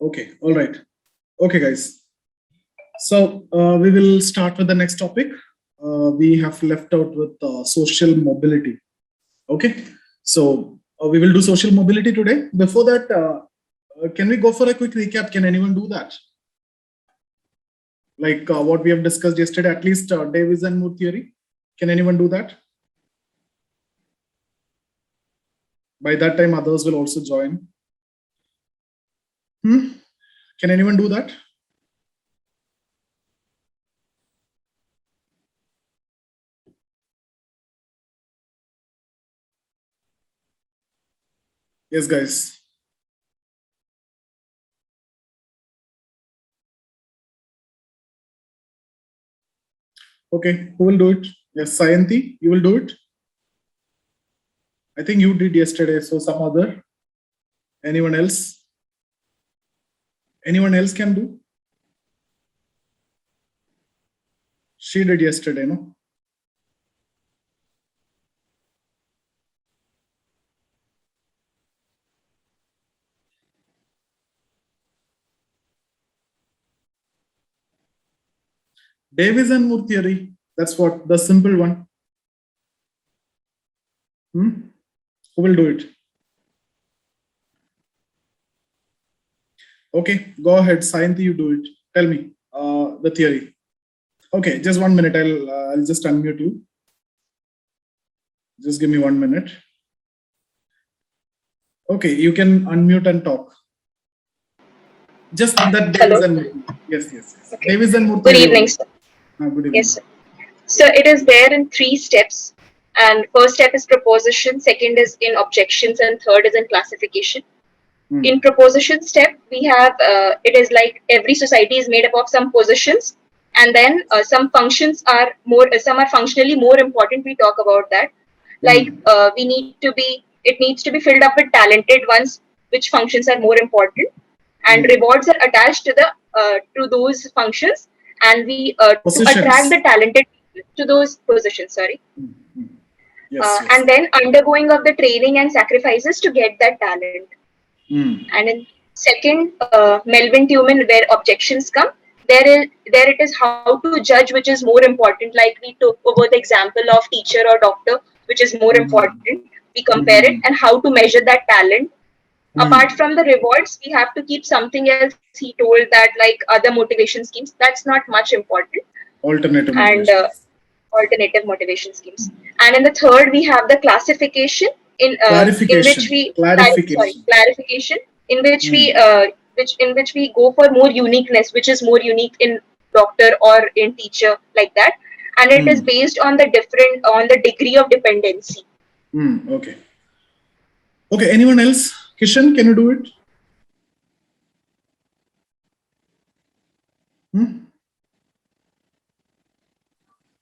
Okay, all right. Okay, guys. So we will start with the next topic. We have left out with social mobility. Okay, so we will do social mobility today. Before that, can we go for a quick recap? Can anyone do that? Like what we have discussed yesterday, at least Davis and Moore theory. Can anyone do that? By that time, others will also join. Can anyone do that? Yes, guys. Okay, who will do it? Yes, Sayanti, you will do it. I think you did yesterday, so some other. Anyone else? Anyone else can do? She did yesterday, no? Davis and Moore theory. That's what the simple one. Who will do it? Okay, go ahead, Sayanti, you do it. Tell me the theory. Okay, just 1 minute. I'll just unmute you. Just give me 1 minute. Okay, you can unmute and talk. Just that Davis and Moore. Yes. Okay. Davis and Moore. Good evening, sir. Good evening. Yes, sir. So it is there in 3 steps. And first step is proposition, second is in objections, and third is in classification. In proposition step, we have, it is like every society is made up of some positions, and then some functions are more, some are functionally more important. We talk about that. Like it needs to be filled up with talented ones, which functions are more important, and rewards are attached to the to those functions, and we to attract the talented people to those positions. Sorry. Yes. And then undergoing of the training and sacrifices to get that talent. And in second, Melvin Tuman, where objections come, there it is how to judge, which is more important. Like we took over the example of teacher or doctor, which is more important. We compare it, and how to measure that talent. Apart from the rewards, we have to keep something else. He told that like other motivation schemes, that's not much important. Alternative and alternative motivation schemes. And in the third, we have the classification in which we clarification in which we which we go for more uniqueness, which is more unique in doctor or in teacher, like that, and it is based on the degree of dependency. Okay, anyone else? Kishan, can you do it?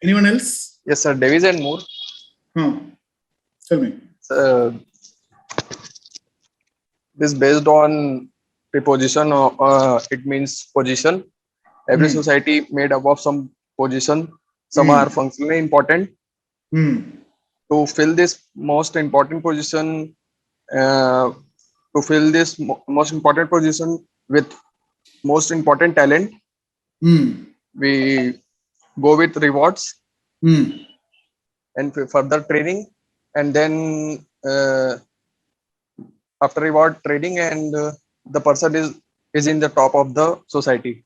Anyone else? Yes, sir. Davis and Moore. Tell me. This based on preposition. It means position. Every society made up of some position. Some are functionally important. To fill this most important position, most important position with most important talent, we go with rewards and further training, and then after reward training, and the person is in the top of the society.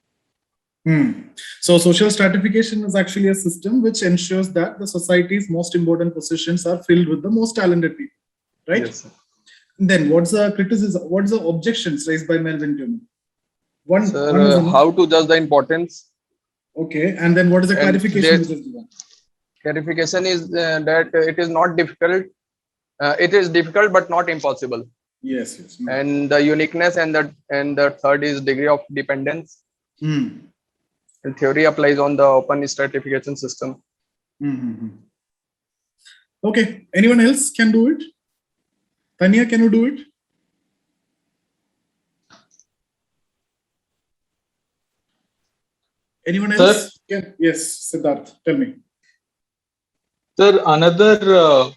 So social stratification is actually a system which ensures that the society's most important positions are filled with the most talented people, right? Yes, sir. Then what's the criticism? What's the objections raised by Melvin Tuman? Sir, how to judge the importance. Okay, and then what is the clarification? Clarification is that it is not difficult. It is difficult but not impossible. Yes. And the uniqueness, and the third is degree of dependence. And theory applies on the open stratification system. Okay, anyone else can do it? Tanya, can you do it? Anyone else? Sir? Yes, Siddharth, tell me. Sir, another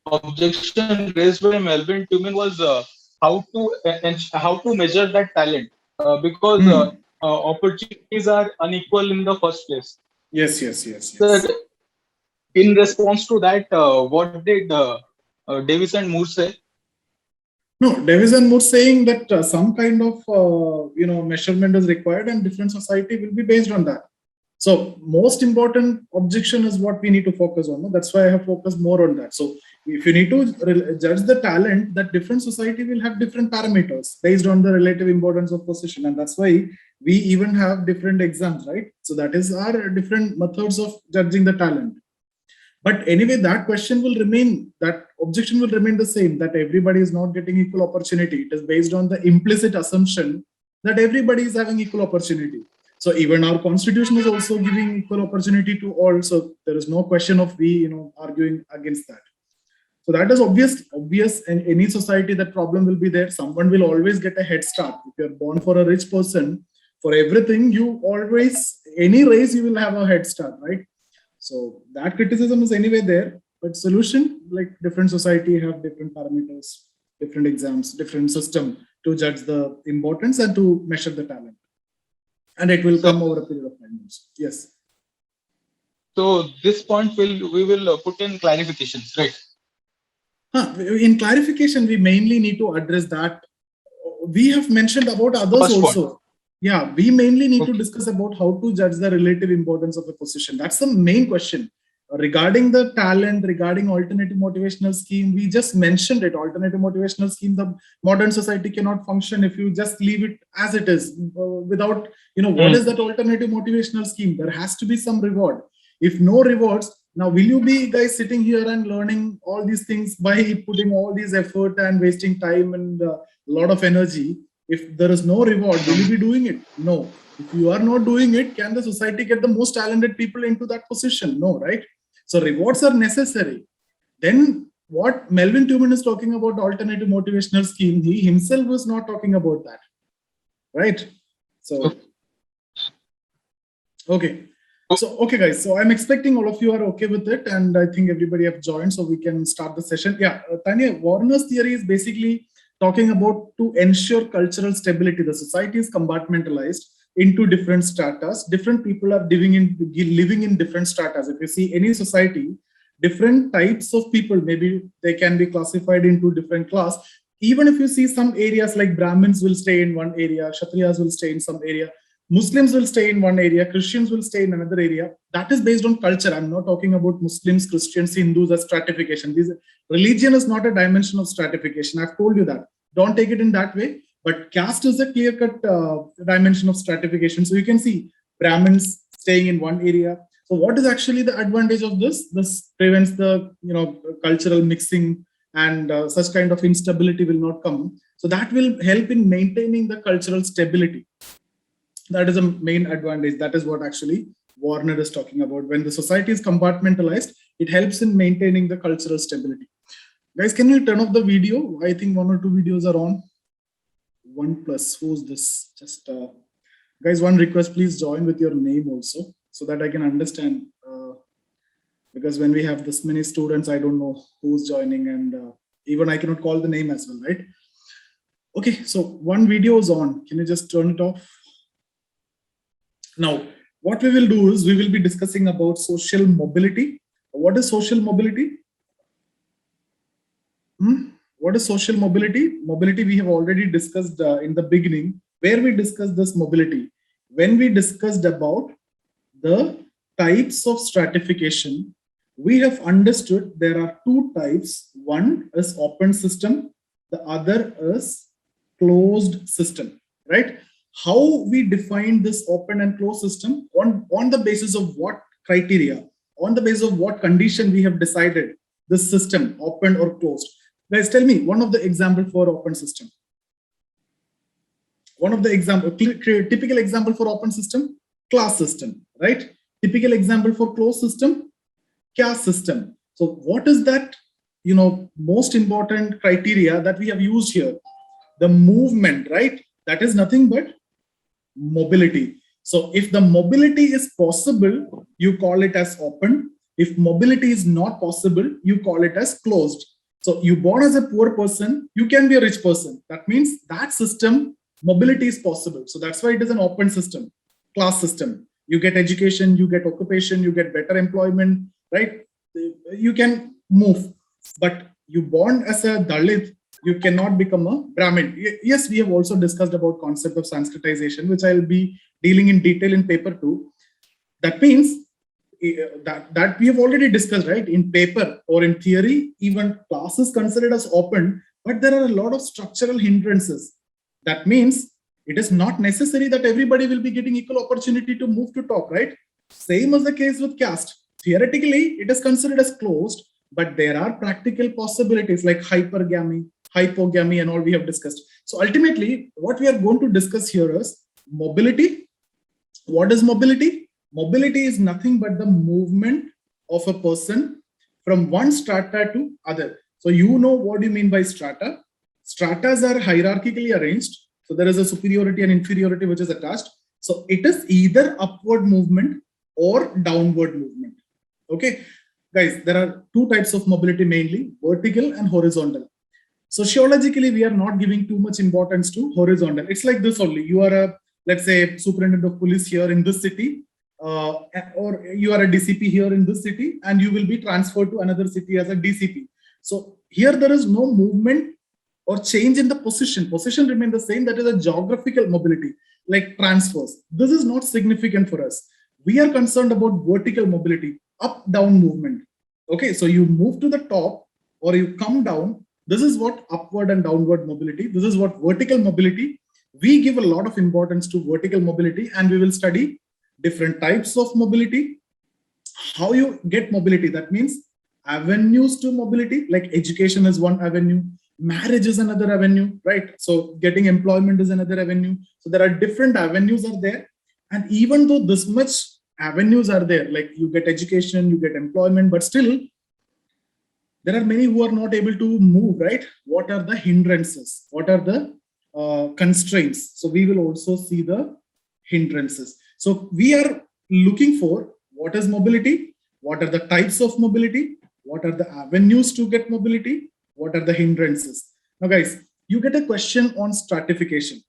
objection raised by Melvin Tuman was how to measure that talent. because opportunities are unequal in the first place. Yes. Sir, in response to that, what did Davis and Moore say? No, Davis and Moore saying that some kind of measurement is required, and different society will be based on that. So most important objection is what we need to focus on. No? That's why I have focused more on that. So if you need to judge the talent, that different society will have different parameters based on the relative importance of position, and that's why we even have different exams, right? So that is our different methods of judging the talent. But anyway, that question will remain, that objection will remain the same, that everybody is not getting equal opportunity. It is based on the implicit assumption that everybody is having equal opportunity. So even our constitution is also giving equal opportunity to all. So there is no question of we, arguing against that. So that is obvious. In any society, that problem will be there. Someone will always get a head start. If you're born for a rich person, for everything, you always, any race, you will have a head start, right? So that criticism is anyway there, but solution, like different society have different parameters, different exams, different system to judge the importance and to measure the talent. And it will come over a period of time. Yes. So this point we will put in clarifications, right? In clarification, we mainly need to address that. We have mentioned about others First also. point. Yeah, we mainly need to discuss about how to judge the relative importance of a position. That's the main question. Regarding the talent, regarding alternative motivational scheme, we just mentioned it. Alternative motivational scheme, the modern society cannot function if you just leave it as it is without, what is that alternative motivational scheme? There has to be some reward. If no rewards, now will you be guys sitting here and learning all these things by putting all these effort and wasting time and a lot of energy? If there is no reward, will you be doing it? No. If you are not doing it, can the society get the most talented people into that position? No, right? So rewards are necessary. Then what Melvin Tubman is talking about, alternative motivational scheme, he himself was not talking about that, right? So, okay. So, okay, guys. So I'm expecting all of you are okay with it, and I think everybody have joined, so we can start the session. Yeah, Tanya, Warner's theory is basically talking about to ensure cultural stability. The society is compartmentalized into different stratas. Different people are living in different stratas. If you see any society, different types of people, maybe they can be classified into different class. Even if you see some areas like Brahmins will stay in one area, Kshatriyas will stay in some area, Muslims will stay in one area, Christians will stay in another area. That is based on culture. I'm not talking about Muslims, Christians, Hindus as stratification. Religion is not a dimension of stratification. I've told you that. Don't take it in that way. But caste is a clear-cut dimension of stratification. So you can see Brahmins staying in one area. So what is actually the advantage of this? This prevents the cultural mixing, and such kind of instability will not come. So that will help in maintaining the cultural stability. That is a main advantage. That is what actually Warner is talking about. When the society is compartmentalized, it helps in maintaining the cultural stability. Guys, can you turn off the video? I think 1 or 2 videos are on. 1+, who's this? Just guys, one request, please join with your name also, so that I can understand. Because when we have this many students, I don't know who's joining, and even I cannot call the name as well, right? Okay, so one video is on. Can you just turn it off? Now, what we will do is we will be discussing about social mobility. What is social mobility? What is social mobility? Mobility we have already discussed in the beginning, where we discussed this mobility. When we discussed about the types of stratification, we have understood there are 2 types. One is open system, the other is closed system, right? How we define this open and closed system, on the basis of what criteria, on the basis of what condition we have decided this system open or closed. Guys, tell me one of the example for open system. One of the typical example for open system, class system, right? Typical example for closed system, caste system. So what is that, most important criteria that we have used here? The movement, right? That is nothing but mobility. So if the mobility is possible, you call it as open. If mobility is not possible, you call it as closed. So you born as a poor person, you can be a rich person. That means that system mobility is possible. So that's why it is an open system, class system. You get education, you get occupation, you get better employment, right? You can move, but you born as a Dalit, you cannot become a Brahmin. Yes, we have also discussed about concept of Sanskritization, which I'll be dealing in detail in paper 2. That means that we have already discussed, right? In paper or in theory, even class is considered as open, but there are a lot of structural hindrances. That means it is not necessary that everybody will be getting equal opportunity to move to top, right? Same as the case with caste. Theoretically, it is considered as closed, but there are practical possibilities like hypergamy, hypogamy, and all we have discussed. So ultimately, what we are going to discuss here is mobility. What is mobility? Mobility is nothing but the movement of a person from one strata to other. So you know what do you mean by strata? Stratas are hierarchically arranged. So there is a superiority and inferiority which is attached. So it is either upward movement or downward movement. Okay, guys, there are two types of mobility mainly, vertical and horizontal. Sociologically, we are not giving too much importance to horizontal. It's like this only. You are a, let's say, superintendent of police here in this city, or you are a DCP here in this city, and you will be transferred to another city as a DCP. So here there is no movement or change in the position. Position remain the same. That is a geographical mobility, like transfers. This is not significant for us. We are concerned about vertical mobility, up-down movement. Okay, so you move to the top or you come down. This is what upward and downward mobility. This is what vertical mobility. We give a lot of importance to vertical mobility, and we will study different types of mobility, how you get mobility. That means avenues to mobility, like education is one avenue, marriage is another avenue, right? So getting employment is another avenue. So there are different avenues are there. And even though this much avenues are there, like you get education, you get employment, but still there are many who are not able to move, right? What are the hindrances? What are the constraints? So we will also see the hindrances. So we are looking for what is mobility, what are the types of mobility, what are the avenues to get mobility, what are the hindrances. Now guys, you get a question on stratification.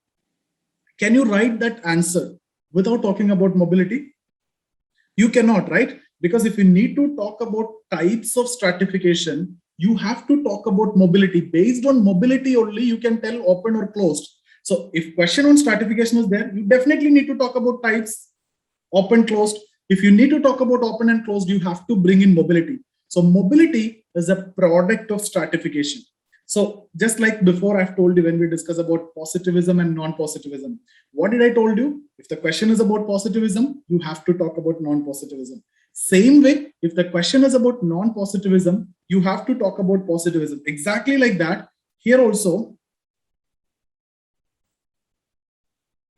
Can you write that answer without talking about mobility? You cannot, right? Because if you need to talk about types of stratification, you have to talk about mobility. Based on mobility only, you can tell open or closed. So if question on stratification is there, you definitely need to talk about types, open, closed. If you need to talk about open and closed, you have to bring in mobility. So mobility is a product of stratification. So just like before, I've told you when we discuss about positivism and non-positivism, what did I told you? If the question is about positivism, you have to talk about non-positivism. Same way, if the question is about non-positivism, you have to talk about positivism. Exactly like that. Here also,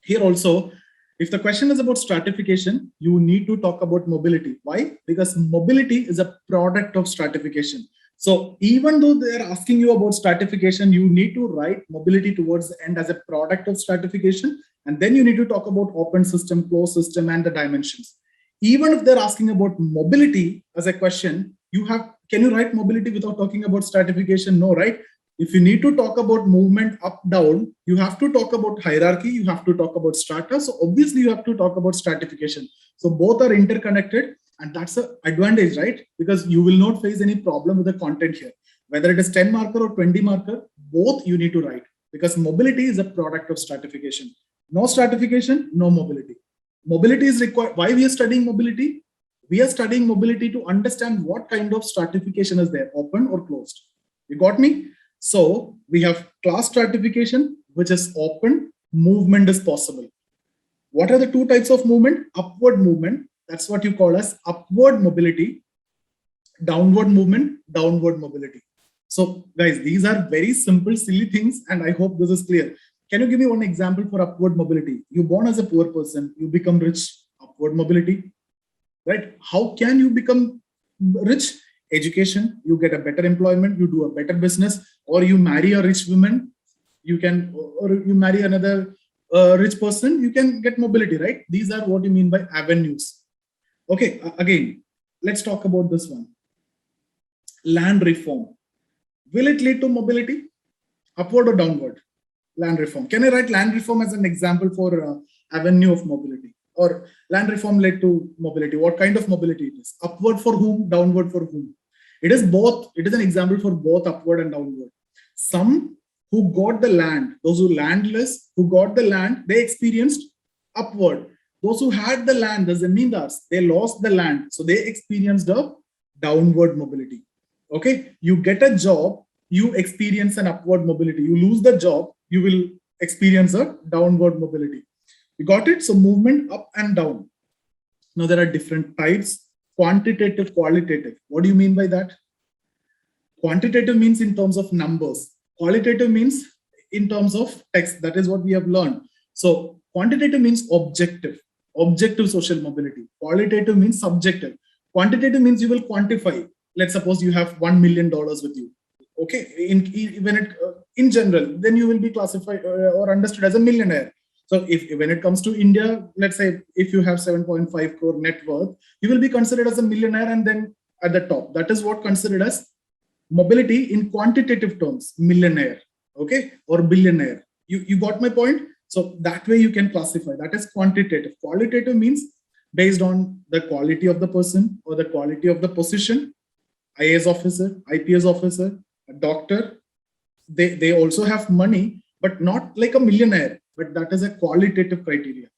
if the question is about stratification, you need to talk about mobility. Why? Because mobility is a product of stratification. So even though they are asking you about stratification, you need to write mobility towards the end as a product of stratification. And then you need to talk about open system, closed system, and the dimensions. Even if they're asking about mobility as a question, can you write mobility without talking about stratification? No, right? If you need to talk about movement up, down, you have to talk about hierarchy, you have to talk about strata. So obviously you have to talk about stratification. So both are interconnected, and that's an advantage, right? Because you will not face any problem with the content here. Whether it is 10 marker or 20 marker, both you need to write, because mobility is a product of stratification. No stratification, no mobility. Mobility is required. Why we are studying mobility? We are studying mobility to understand what kind of stratification is there, open or closed. You got me? So we have class stratification, which is open, movement is possible. What are the two types of movement? Upward movement, that's what you call as upward mobility. Downward movement, downward mobility. So guys, these are very simple, silly things, and I hope this is clear. Can you give me one example for upward mobility? You born as a poor person, you become rich, upward mobility, right? How can you become rich? Education, you get a better employment, you do a better business, or you marry a rich woman, or you marry another rich person, you can get mobility, right? These are what you mean by avenues. Okay, again, let's talk about this one. Land reform. Will it lead to mobility? Upward or downward? Land reform. Can I write land reform as an example for avenue of mobility? Or land reform led to mobility. What kind of mobility it is? Upward for whom? Downward for whom? It is both. It is an example for both upward and downward. Some who got the land, those who landless, who got the land, they experienced upward. Those who had the land, the zamindars, they lost the land. So they experienced a downward mobility. Okay. You get a job, you experience an upward mobility. You lose the job, you will experience a downward mobility. You got it? So movement up and down. Now there are different types: quantitative, qualitative. What do you mean by that? Quantitative means in terms of numbers. Qualitative means in terms of text. That is what we have learned. So quantitative means objective social mobility. Qualitative means subjective. Quantitative means you will quantify. Let's suppose you have $1 million with you. Okay, in general, then you will be classified or understood as a millionaire. So if when it comes to India, let's say if you have 7.5 crore net worth, you will be considered as a millionaire and then at the top. That is what considered as mobility in quantitative terms, millionaire, okay, or billionaire. You got my point? So that way you can classify. That is quantitative. Qualitative means based on the quality of the person or the quality of the position. IAS officer, IPS officer, a doctor, they also have money, but not like a millionaire, but that is a qualitative criteria.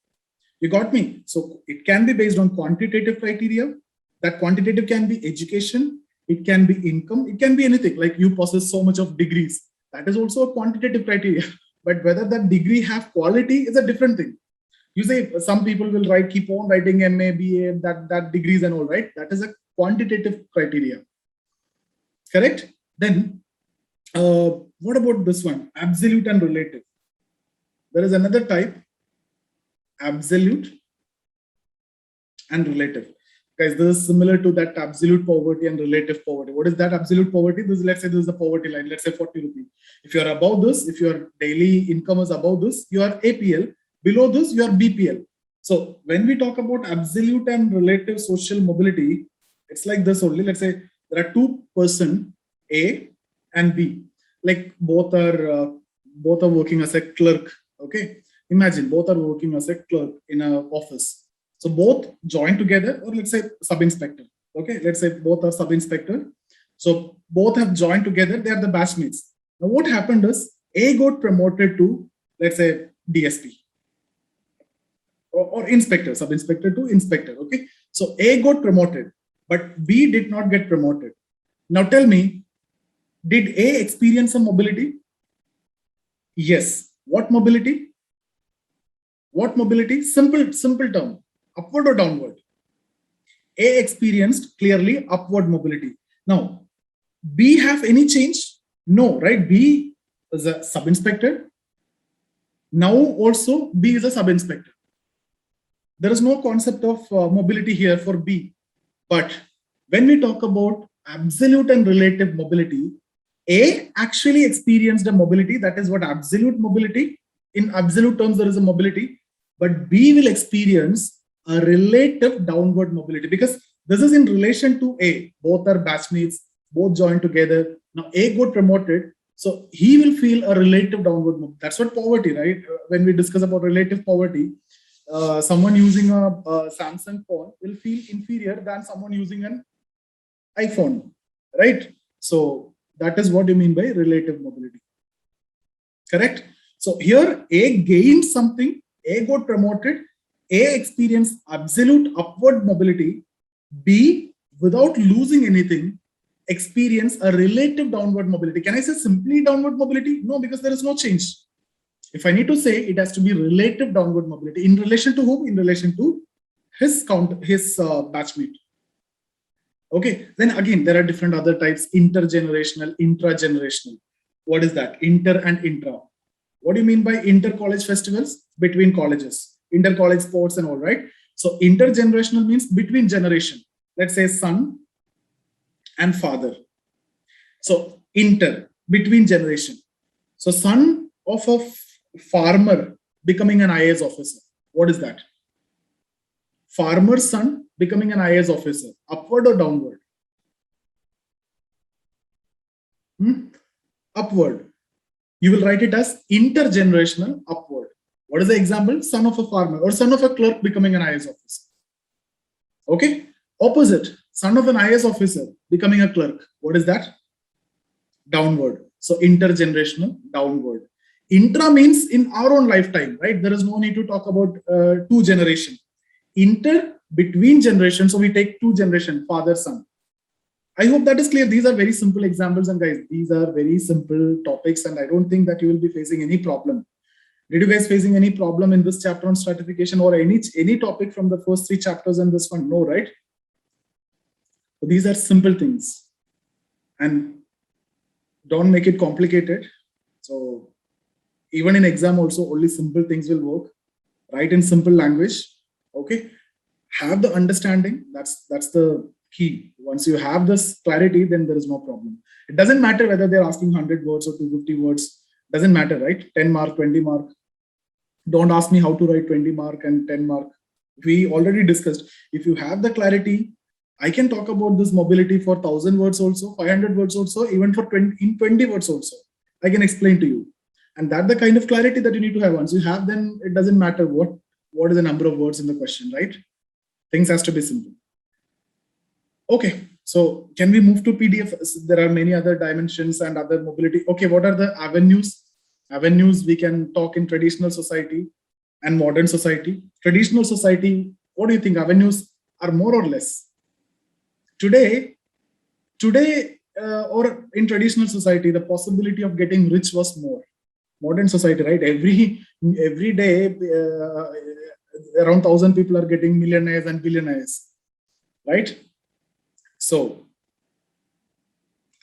You got me? So it can be based on quantitative criteria. That quantitative can be education, it can be income, it can be anything. Like you possess so much of degrees. That is also a quantitative criteria. But whether that degree have quality is a different thing. You say some people will keep on writing MA, BA, that degrees and all, right? That is a quantitative criteria. Correct? Then what about this one? Absolute and relative. There is another type, absolute and relative. Guys, this is similar to that absolute poverty and relative poverty. What is that absolute poverty? This is, let's say this is the poverty line, let's say 40 rupees. If you are above this, if your daily income is above this, you are APL. Below this, you are BPL. So when we talk about absolute and relative social mobility, it's like this only. Let's say there are two persons, A and B. Like both are working as a clerk. Okay, imagine both are working as a clerk in an office. So both join together, or let's say sub-inspector. Okay, let's say both are sub-inspector. So both have joined together. They are the batchmates. Now what happened is A got promoted to, let's say, DSP or inspector, sub-inspector to inspector. Okay, so A got promoted, but B did not get promoted. Now tell me, did A experience some mobility? Yes. What mobility? What mobility? Simple term. Upward or downward? A experienced clearly upward mobility. Now, B have any change? No, right? B is a sub-inspector. Now also B is a sub-inspector. There is no concept of mobility here for B. But when we talk about absolute and relative mobility, A actually experienced a mobility. That is what absolute mobility. In absolute terms, there is a mobility. But B will experience a relative downward mobility because this is in relation to A. Both are batchmates, both joined together. Now A got promoted, so he will feel a relative downward mobility. That's what poverty, right? When we discuss about relative poverty, someone using a Samsung phone will feel inferior than someone using an iPhone, right? So that is what you mean by relative mobility. Correct? So here A gained something, A got promoted, A experienced absolute upward mobility, B, without losing anything, experience a relative downward mobility. Can I say simply downward mobility? No, because there is no change. If I need to say, it has to be relative downward mobility. In relation to whom? In relation to his batchmate. Okay, then again, there are different other types, intergenerational, intragenerational. What is that? Inter and intra. What do you mean by inter-college festivals? Between colleges, inter-college sports and all, right? So intergenerational means between generation. Let's say son and father. So inter, between generation. So son of a farmer becoming an IAS officer. What is that? Farmer's son becoming an IAS officer. Upward or downward? Upward. you will write it as intergenerational upward. What is the example? Son of a farmer or son of a clerk becoming an IAS officer. Okay. Opposite, son of an IAS officer becoming a clerk. What is that? Downward. So intergenerational downward. Intra means in our own lifetime, right? There is no need to talk about two generations. Inter, between generations. So we take two generations, father, son. I hope that is clear. These are very simple examples, and guys, these are very simple topics, and I don't think that you will be facing any problem. Did you guys facing any problem in this chapter on stratification or any topic from the first 3 chapters and this one? No, right? So these are simple things, and don't make it complicated. So even in exam also, only simple things will work. Write in simple language. Okay, have the understanding. That's the key. Once you have this clarity, then there is no problem. It doesn't matter whether they're asking 100 words or 250 words. Doesn't matter, right? 10 mark, 20 mark. Don't ask me how to write 20 mark and 10 mark. We already discussed. If you have the clarity, I can talk about this mobility for 1000 words also, 500 words also, even for 20 words also. I can explain to you. And that's the kind of clarity that you need to have. Once you have, then it doesn't matter what is the number of words in the question, right? Things has to be simple. Okay, so can we move to PDF? There are many other dimensions and other mobility. Okay, what are the avenues? Avenues we can talk in traditional society and modern society. Traditional society, what do you think? Avenues are more or less? Today, or in traditional society, the possibility of getting rich was more. Modern society, right? Every day, around 1,000 people are getting millionaires and billionaires, right? So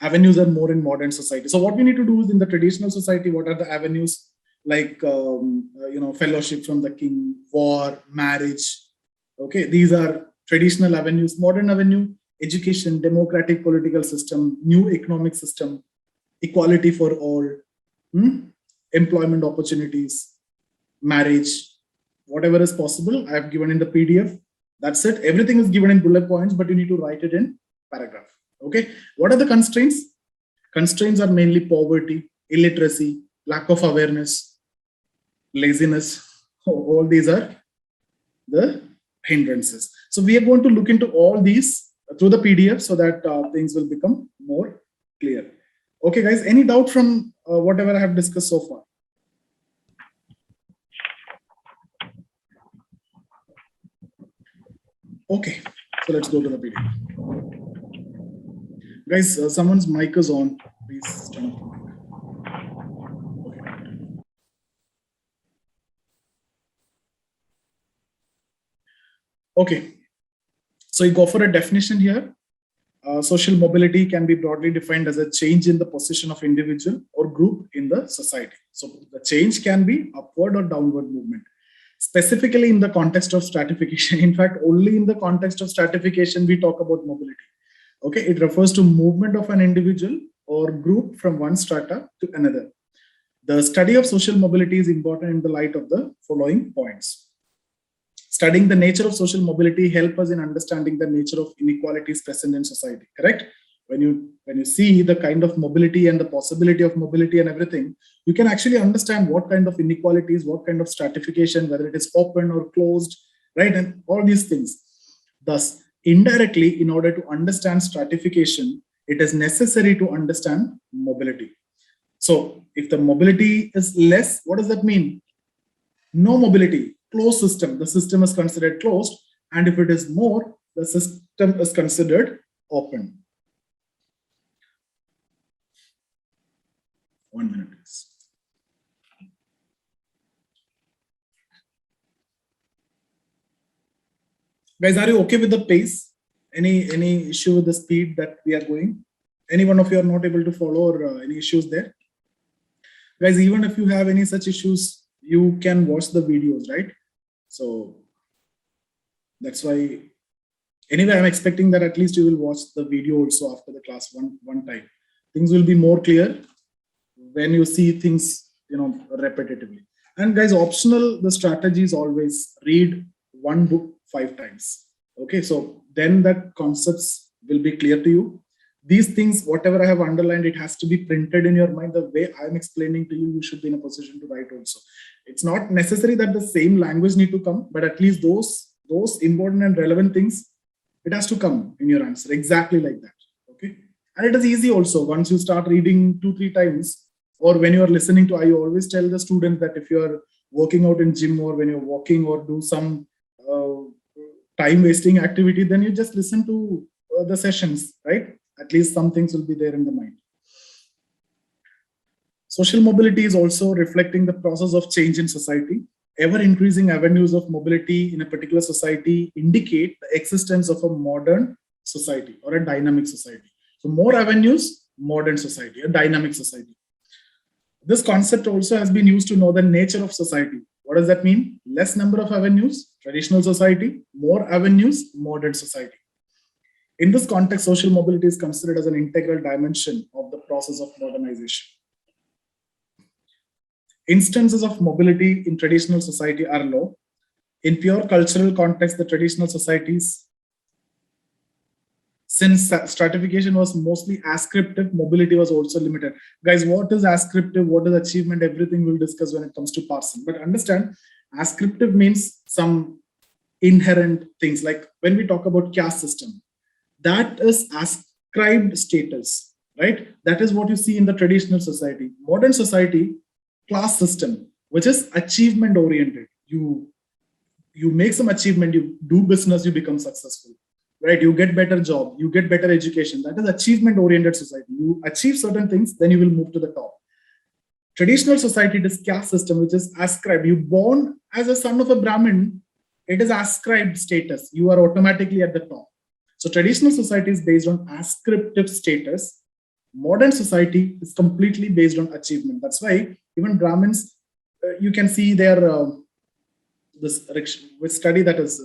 avenues are more in modern society. So what we need to do is in the traditional society, what are the avenues? Like fellowship from the king, war, marriage. Okay, these are traditional avenues. Modern avenue, education, democratic political system, new economic system, equality for all, employment opportunities, marriage, whatever is possible. I have given in the PDF. That's it. Everything is given in bullet points, but you need to write it in paragraph. Okay. What are the constraints? Constraints are mainly poverty, illiteracy, lack of awareness, laziness. All these are the hindrances. So we are going to look into all these through the PDF so that things will become more clear. Okay, guys, any doubt from whatever I have discussed so far? Okay, so let's go to the PDF. Guys, someone's mic is on. Please turn off the mic. Okay, so you go for a definition here. Social mobility can be broadly defined as a change in the position of individual or group in the society. So the change can be upward or downward movement. Specifically in the context of stratification, in fact, only in the context of stratification, we talk about mobility. Okay, it refers to movement of an individual or group from one strata to another. The study of social mobility is important in the light of the following points. Studying the nature of social mobility helps us in understanding the nature of inequalities present in society, correct? When you see the kind of mobility and the possibility of mobility and everything, you can actually understand what kind of inequalities, what kind of stratification, whether it is open or closed, right? And all these things. Thus, indirectly, in order to understand stratification, it is necessary to understand mobility. So if the mobility is less, what does that mean? No mobility, closed system. The system is considered closed. And if it is more, the system is considered open. 1 minute, please. Guys, are you okay with the pace? Any issue with the speed that we are going? Any one of you are not able to follow or any issues there? Guys, even if you have any such issues, you can watch the videos, right? So that's why, anyway, I'm expecting that at least you will watch the video also after the class one time. Things will be more clear when you see things, repetitively. And guys, optional, the strategy is always read one book 5 times. Okay, so then that concepts will be clear to you. these things, whatever I have underlined, it has to be printed in your mind. The way I'm explaining to you, you should be in a position to write also. It's not necessary that the same language need to come, but at least those important and relevant things, it has to come in your answer exactly like that. Okay. And it is easy also. Once you start reading 2-3 times, or when you are listening to, I always tell the student that if you are working out in gym, or when you're walking or do some time wasting activity, then you just listen to the sessions, right? At least some things will be there in the mind. Social mobility is also reflecting the process of change in society. Ever increasing avenues of mobility in a particular society indicate the existence of a modern society or a dynamic society. So more avenues, modern society, a dynamic society. This concept also has been used to know the nature of society. What does that mean? Less number of avenues, traditional society; more avenues, modern society. In this context, social mobility is considered as an integral dimension of the process of modernization. Instances of mobility in traditional society are low. In pure cultural context, the traditional societies, since stratification was mostly ascriptive, mobility was also limited. Guys, what is ascriptive? What is achievement? Everything we'll discuss when it comes to parsing. But understand, ascriptive means some inherent things. Like when we talk about caste system, that is ascribed status, right? That is what you see in the traditional society. Modern society, class system, which is achievement oriented. You make some achievement, you do business, you become successful, right? You get better job, you get better education. That is achievement oriented society. You achieve certain things, then you will move to the top. Traditional society, this caste system, which is ascribed. You born as a son of a Brahmin, it is ascribed status. You are automatically at the top. So traditional society is based on ascriptive status. Modern society is completely based on achievement. That's why even Brahmins, you can see their this which study, that is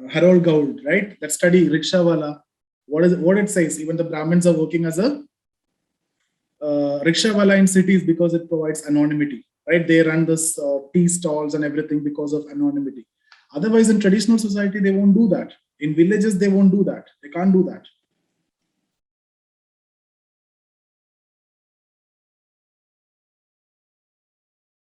Harold Gould, right? That study Rickshawala. What it says? Even the Brahmins are working as a Rickshawala in cities because it provides anonymity, right? They run this tea stalls and everything because of anonymity. Otherwise, in traditional society, they won't do that. In villages, they won't do that. They can't do that.